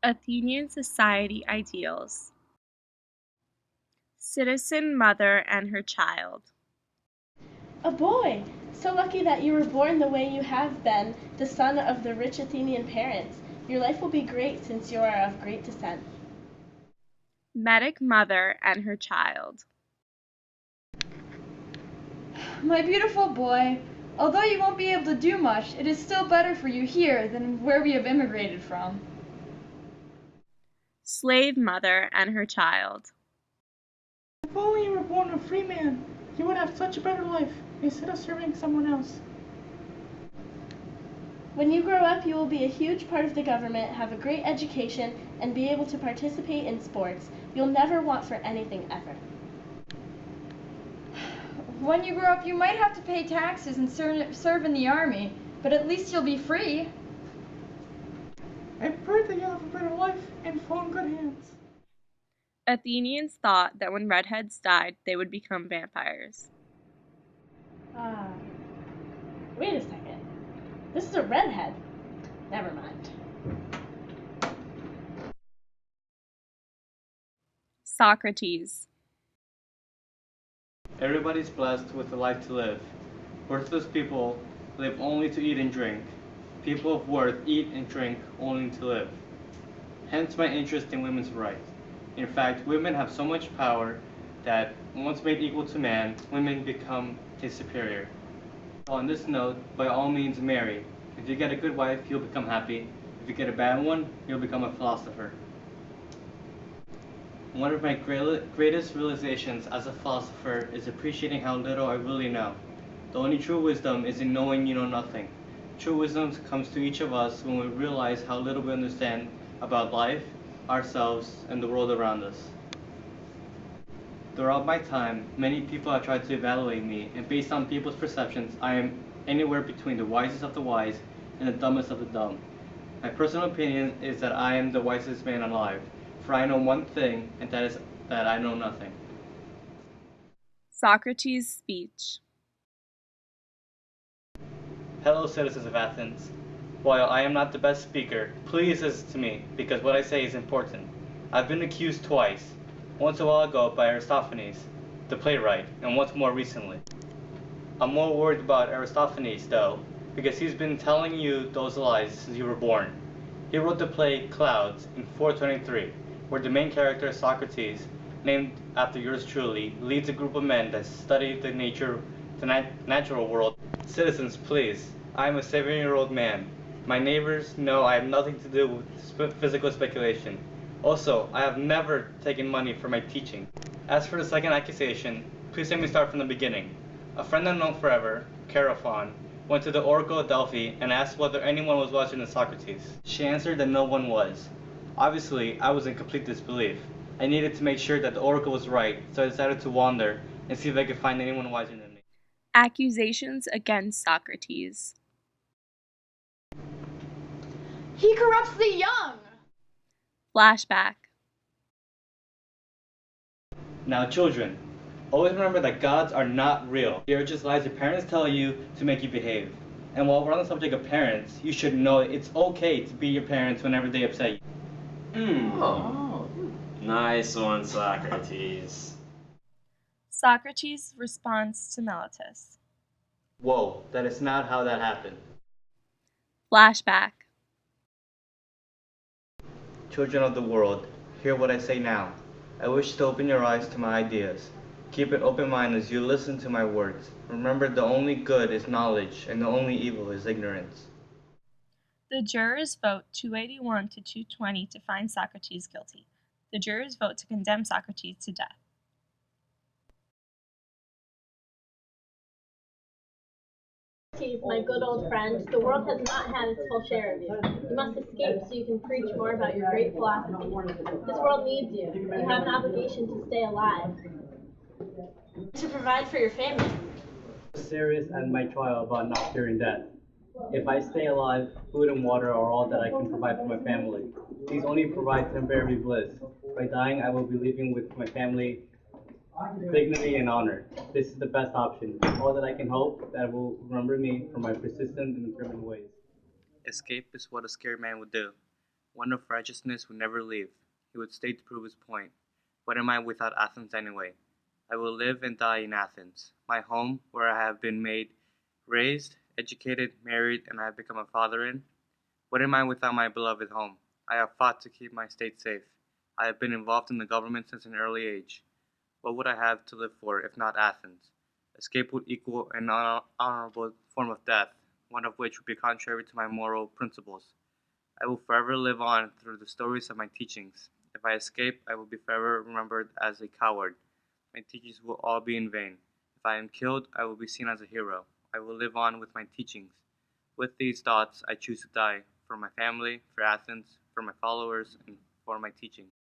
Athenian society ideals. Citizen mother and her child. A boy! So lucky that you were born the way you have been, the son of the rich Athenian parents. Your life will be great since you are of great descent. Medic mother and her child. My beautiful boy, although you won't be able to do much, it is still better for you here than where we have immigrated from. Slave mother and her child. If only you were born a free man, you would have such a better life instead of serving someone else. When you grow up, you will be a huge part of the government, have a great education, and be able to participate in sports. You'll never want for anything ever. When you grow up, you might have to pay taxes and serve in the army, but at least you'll be free. I've heard that you'll have a better life and fall in good hands. Athenians thought that when redheads died, they would become vampires. Wait a second. This is a redhead. Never mind. Socrates. Everybody's blessed with a life to live. Worthless people live only to eat and drink. People of worth eat and drink only to live. Hence my interest in women's rights. In fact, women have so much power that once made equal to man, women become his superior. On this note, by all means marry. If you get a good wife, you'll become happy. If you get a bad one, you'll become a philosopher. One of my greatest realizations as a philosopher is appreciating how little I really know. The only true wisdom is in knowing you know nothing. True wisdom comes to each of us when we realize how little we understand about life, ourselves, and the world around us. Throughout my time, many people have tried to evaluate me, and based on people's perceptions, I am anywhere between the wisest of the wise and the dumbest of the dumb. My personal opinion is that I am the wisest man alive, for I know one thing, and that is that I know nothing. Socrates' speech. Hello, citizens of Athens. While I am not the best speaker, please listen to me, because what I say is important. I've been accused twice, once a while ago by Aristophanes, the playwright, and once more recently. I'm more worried about Aristophanes, though, because he's been telling you those lies since you were born. He wrote the play Clouds in 423, where the main character, Socrates, named after yours truly, leads a group of men that study the natural world. Citizens, please, I am a 7-year-old man. My neighbors know I have nothing to do with physical speculation. Also, I have never taken money for my teaching. As for the second accusation, please let me start from the beginning. A friend I've known forever, Chaerephon, went to the Oracle of Delphi and asked whether anyone was wiser than Socrates. She answered that no one was. Obviously, I was in complete disbelief. I needed to make sure that the Oracle was right, so I decided to wander and see if I could find anyone wiser than me. Accusations against Socrates. He corrupts the young! Flashback. Now, children, always remember that gods are not real. They are just lies your parents tell you to make you behave. And while we're on the subject of parents, you should know it's okay to be your parents whenever they upset you. Oh, nice one, Socrates. Socrates' response to Meletus. Whoa, that is not how that happened. Flashback. Children of the world, hear what I say now. I wish to open your eyes to my ideas. Keep an open mind as you listen to my words. Remember, the only good is knowledge, and the only evil is ignorance. The jurors vote 281 to 220 to find Socrates guilty. The jurors vote to condemn Socrates to death. My good old friend, the world has not had its full share of you. You must escape so you can preach more about your great philosophy. This world needs you. You have an obligation to stay alive, to provide for your family. Serious and my trial about not fearing death. If I stay alive, food and water are all that I can provide for my family. These only provide temporary bliss. By dying, I will be leaving with my family dignity and honor. This is the best option. All that I can hope that will remember me for my persistent and determined ways. Escape is what a scared man would do. One of righteousness would never leave. He would stay to prove his point. What am I without Athens anyway? I will live and die in Athens, my home where I have been raised, educated, married, and I have become a father in. What am I without my beloved home? I have fought to keep my state safe. I have been involved in the government since an early age. What would I have to live for if not Athens? Escape would equal an honorable form of death, one of which would be contrary to my moral principles. I will forever live on through the stories of my teachings. If I escape, I will be forever remembered as a coward. My teachings will all be in vain. If I am killed, I will be seen as a hero. I will live on with my teachings. With these thoughts, I choose to die for my family, for Athens, for my followers, and for my teachings.